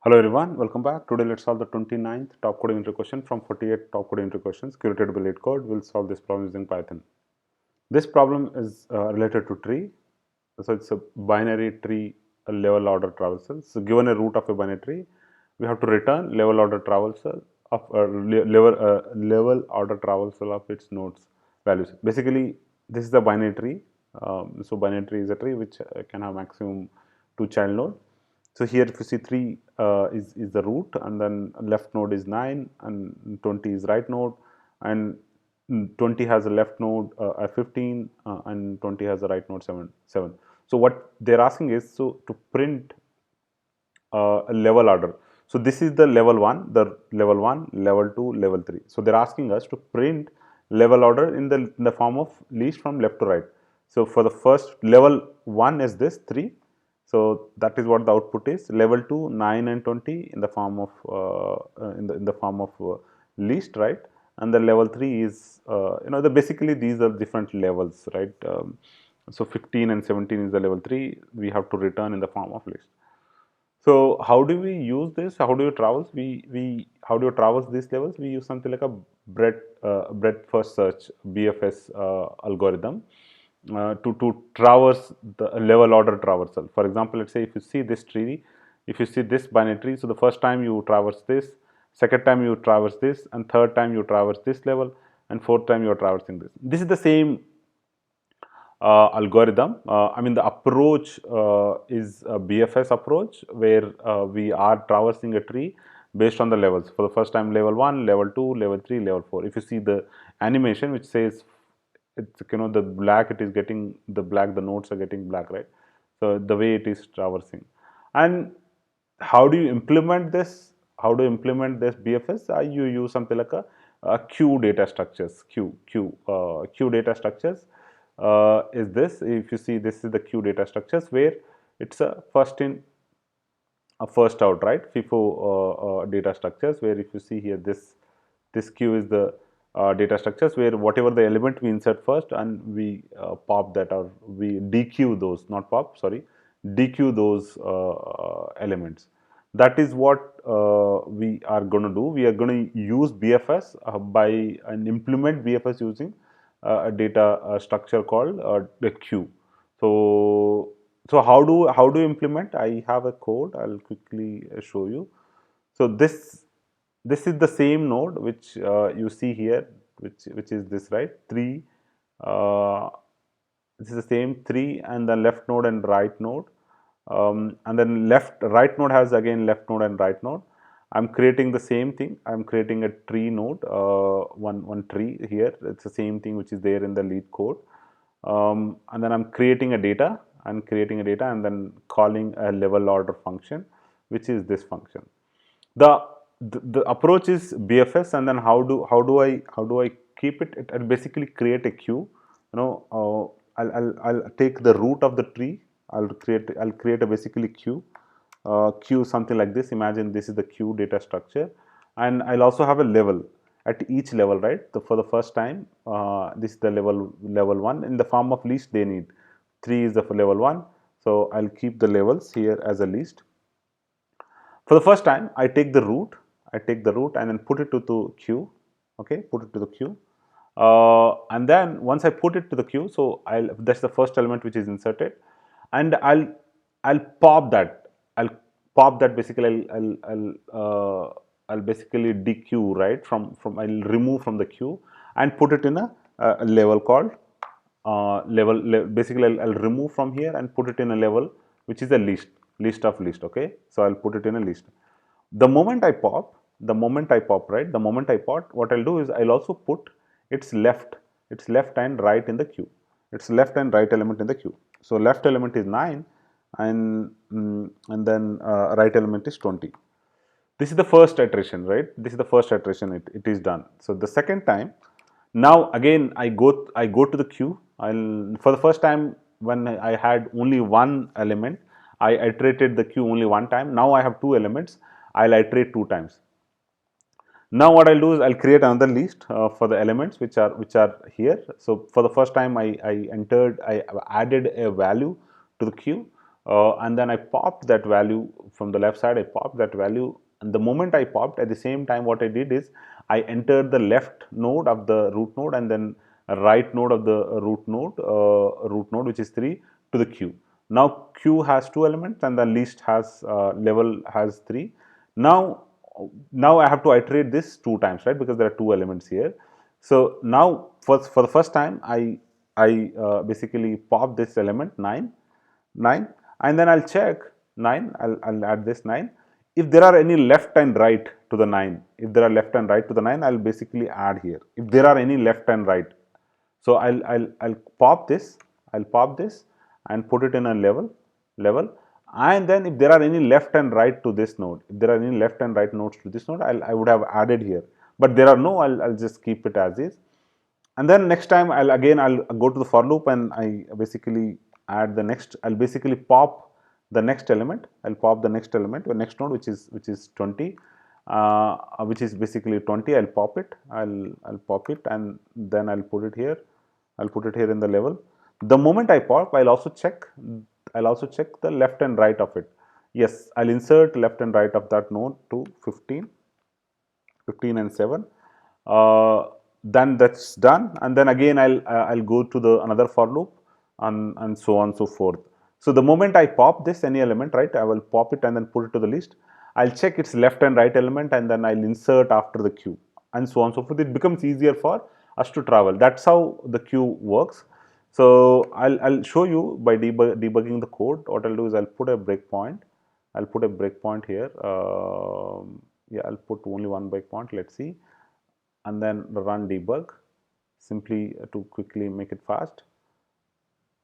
Hello everyone, welcome back. Today let's solve the 29th top coding entry question from 48 top coding entry questions curated by Leetcode. We'll solve this problem using Python. This problem is related to tree. So it's a binary tree level order traversal. So given a root of a binary tree, we have to return level order traversal of level order traversal of its nodes values. Basically, this is the binary tree. So binary tree is a tree which can have maximum 2 child node. So here if you see 3 is the root, and then left node is 9 and 20 is right node, and 20 has a left node 15 and 20 has a right node 7. So what they're asking is to print a level order. So this is the level 1, level 2, level 3. So they're asking us to print level order in the form of least from left to right. So for the first level 1 is this 3. So that is what the output is. Level 2, 9 and 20 in the form of least, right? And the level 3 is basically these are different levels, right? So 15 and 17 is the level 3. We have to return in the form of list. So how do we use this? How do you traverse? How do you traverse these levels? We use something like a breadth first search (BFS) algorithm to traverse the level order traversal. For example, let's say if you see this tree, if you see this binary tree, so the first time you traverse this, second time you traverse this, and third time you traverse this level, and fourth time you are traversing this. This is the same algorithm. I mean, the approach is a BFS approach where we are traversing a tree based on the levels. For the first time, level 1, level 2, level 3, level 4. If you see the animation which says it's the black, it is getting the black, the nodes are getting black, right? So the way it is traversing. And how do you implement this? How do you implement this BFS? You use something like a queue data structures. Queue data structures is this. If you see, this is the queue data structures where it's a first in, a first out, right? FIFO data structures, where if you see here, this queue is the data structures where whatever the element we insert first, and we pop that, or we dequeue those, not pop, sorry, dequeue those elements. That is what we are going to do. We are going to use BFS and implement BFS using a data structure called the queue. So how do you implement? I have a code. I'll quickly show you. So this is the same node which you see here, which is this, right? 3. This is the same 3, and the left node and right node, and then right node has again left node and right node. I'm creating the same thing. I'm creating a tree node, one tree here. It's the same thing which is there in the Leetcode, and then I'm creating a data. And then calling a level order function, which is this function. The approach is BFS, and then how do I keep it? I'll basically create a queue. I'll take the root of the tree. I'll create a basically queue. Queue something like this. Imagine this is the queue data structure, and I'll also have a level at each level, right? For the first time, this is the level 1 in the form of list. They need 3 is the level 1, so I'll keep the levels here as a list. For the first time, I take the root and then put it to the queue. Okay, put it to the queue, and then once I put it to the queue, so that's the first element which is inserted, and I'll pop that. Basically. I'll basically dequeue, right? I'll remove from the queue and put it in a level called basically I'll remove from here and put it in a level which is a list of list. Okay, so I'll put it in a list. The moment I pop, right? The moment I pop, what I'll do is I'll also put its left and right in the queue. Its left and right element in the queue. So left element is 9, and then right element is 20. This is the first iteration, right? This is the first iteration. It is done. So the second time, now again I go to the queue. For the first time, when I had only one element, I iterated the queue only one time. Now I have 2 elements. I'll iterate 2 times. Now what I'll do is I'll create another list for the elements which are here. So for the first time, I added a value to the queue, and then I popped that value from the left side, I popped that value, and the moment I popped, at the same time what I did is I entered the left node of the root node and then a right node of the root node which is 3 to the queue. Now queue has 2 elements and the list has level has 3. Now I have to iterate this 2 times, right, because there are 2 elements here. So now for the first time I basically pop this element 9, and then I'll check 9. I'll add this 9. If there are any left and right to the 9, if there are left and right to the 9, I'll basically add here. If there are any left and right, so I'll pop this. I'll pop this and put it in a level. And then if there are any left and right to this node, if there are any left and right nodes to this node, I would have added here. But there are no. I'll just keep it as is. And then next time I'll go to the for loop and I basically add the next. I'll basically pop the next element. I'll pop the next element, the next node, which is 20, which is basically 20. I'll pop it. I'll pop it, and then I'll put it here. I'll put it here in the level. The moment I pop, I'll also check the left and right of it. Yes, I'll insert left and right of that node to 15 and 7. Then that's done, and then again I'll go to the another for loop, and so on and so forth. So the moment I pop this any element, right, I will pop it and then put it to the list. I'll check its left and right element, and then I'll insert after the queue, and so on and so forth. It becomes easier for us to travel. That's how the queue works. So I'll show you by debugging the code. What I'll do is I'll put a breakpoint. I'll put a breakpoint here. Yeah, I'll put only one breakpoint. Let's see, and then run debug simply to quickly make it fast.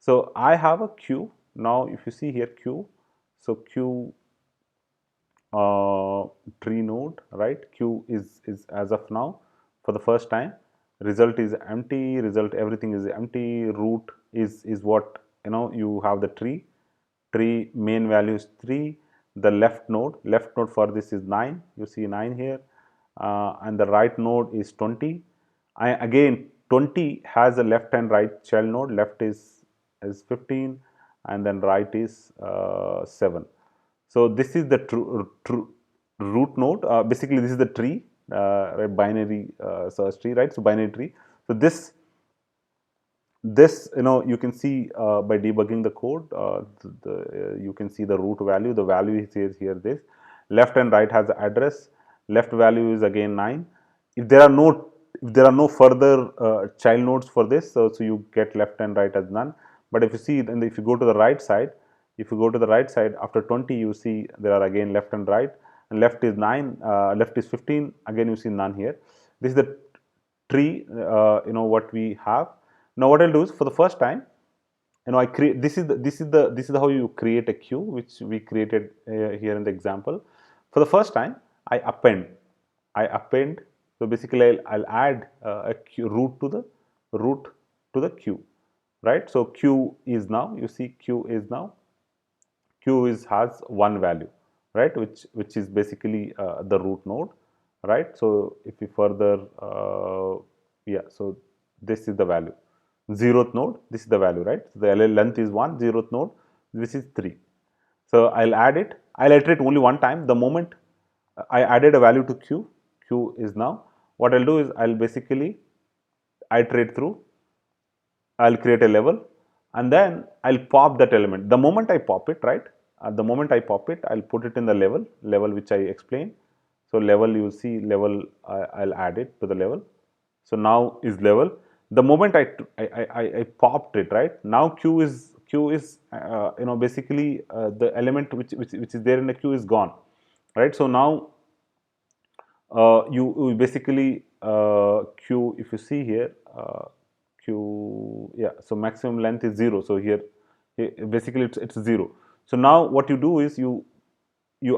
So I have a queue. Now if you see here queue, so queue tree node, right? Queue is as of now for the first time. Result is empty. Result, everything is empty. Root is what, you have the tree. Tree main value is 3. The left node for this is 9. You see 9 here, and the right node is 20. Again 20 has a left and right child node. Left is 15, and then right is 7. So this is the root node. Basically, this is the tree, right? Binary search tree, right? So binary tree. So this you can see by debugging the code, you can see the root value. The value says here this. Left and right has the address. Left value is again 9. If there are no further child nodes for this, so you get left and right as none. But if you see, and if you go to the right side, after 20, you see there are again left and right, and left is 9, left is 15. Again, you see none here. This is the tree. What we have. Now what I'll do is, for the first time, I create this is how you create a queue, which we created here in the example. For the first time, I append. So basically, I'll add a root to the queue, right? So queue is now, you see, has one value, right, which is basically the root node, right? So if we further, so this is the value. 0th node, this is the value, right? So the length is 1, 0th node, this is 3. So I'll add it. I'll iterate only one time. The moment I added a value to queue is now. What I'll do is I'll basically iterate through. I'll create a level, and then I'll pop that element. The moment I pop it, right? The moment I pop it, I'll put it in the level which I explained. So level, you will see level. I'll add it to the level. So now is level. The moment I popped it, right? Now queue is basically the element which is there in the queue is gone, right? So now you basically queue. If you see here, queue, so maximum length is 0. So here basically it's 0. So now what you do is you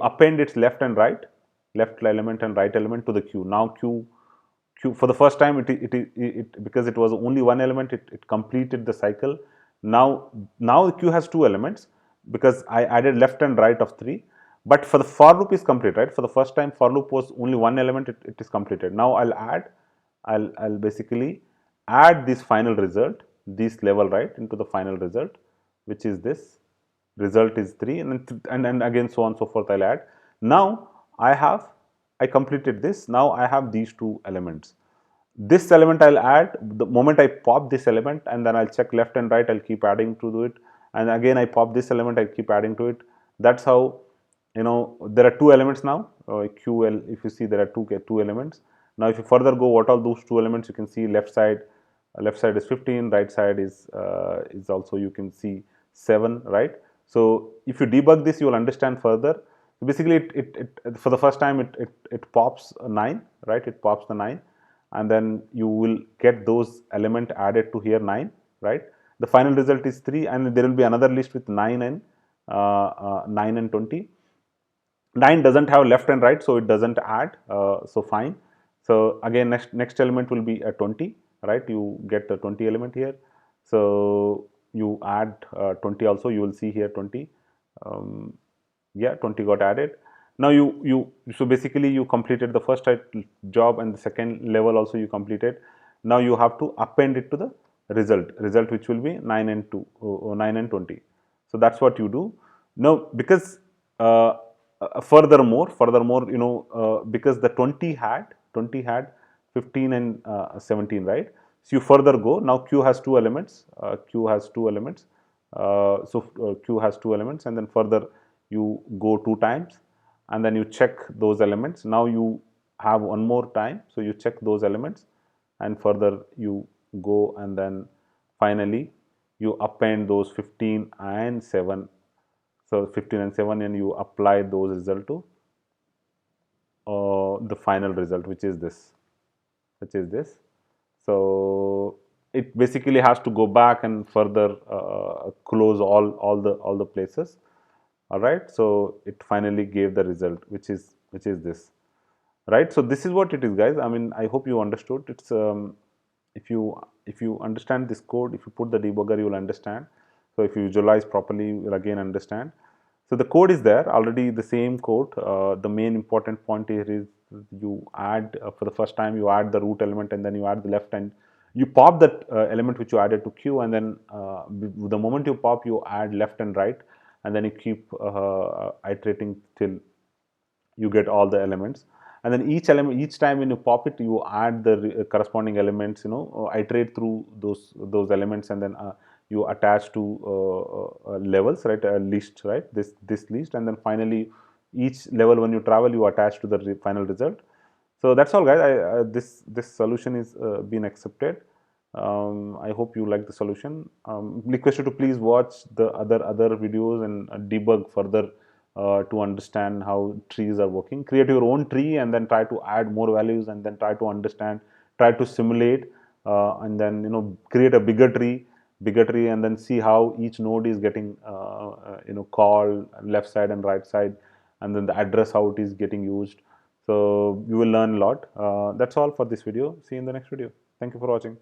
append its left element and right element to the queue. Now queue for the first time, it because it was only one element, it completed the cycle. Now the queue has 2 elements because I added left and right of 3. But for the for loop is complete, right? For the first time, for loop was only one element, it is completed. Now I'll basically add this final result, this level, right, into the final result, which is this. result is 3, and then and again so on so forth I'll add. Now I completed this. Now I have these two elements. This element I'll add the moment I pop this element, and then I'll check left and right. I'll keep adding to it, and again I pop this element. I keep adding to it. That's how, there are two elements now. QL. If you see, there are two elements. Now if you further go, what all those two elements you can see left side is 15, right side is also, you can see, 7, right? So if you debug this, you will understand further. Basically, it for the first time it pops a 9, right? It pops the 9, and then you will get those element added to here 9, right? The final result is 3, and there will be another list with 9 and 20. 9 doesn't have left and right, so it doesn't add, so fine. So again, next element will be a 20, right? You get the 20 element here, so you add 20 also. You will see here 20. Yeah, 20 got added. Now so basically you completed the first job, and the second level also you completed. Now you have to append it to the result, which will be 9 and 2 or 9 and 20. So that's what you do now. Because furthermore, because the 20 had 15 and 17, right? So you further go. Now Q has two elements. Q has two elements, and then further you go 2 times, and then you check those elements. Now you have one more time, so you check those elements, and further you go, and then finally you append those 15 and 7. So 15 and 7, and you apply those result to the final result, which is this. So it basically has to go back and further close all the places. All right. So it finally gave the result, which is this, right? So this is what it is, guys. I mean, I hope you understood. It's if you understand this code, if you put the debugger, you will understand. So if you visualize properly, you will again understand. So the code is there already, the same code. The main important point here is you add, for the first time, you add the root element, and then you add the left, and you pop that element which you added to Q, and then the moment you pop, you add left and right, and then you keep iterating till you get all the elements. And then each time when you pop it, you add the corresponding elements, iterate through those elements, and then you attach to levels, right? A list, right? This list, and then finally each level, when you travel, you attach to the final result. So that's all, guys. This solution is been accepted. I hope you like the solution. Request you to please watch the other videos and debug further to understand how trees are working. Create your own tree, and then try to add more values, and then try to understand, try to simulate, and then create a bigger tree, and then see how each node is getting called, left side and right side, and then the address, how it is getting used. So you will learn a lot. That's all for this video. See you in the next video. Thank you for watching.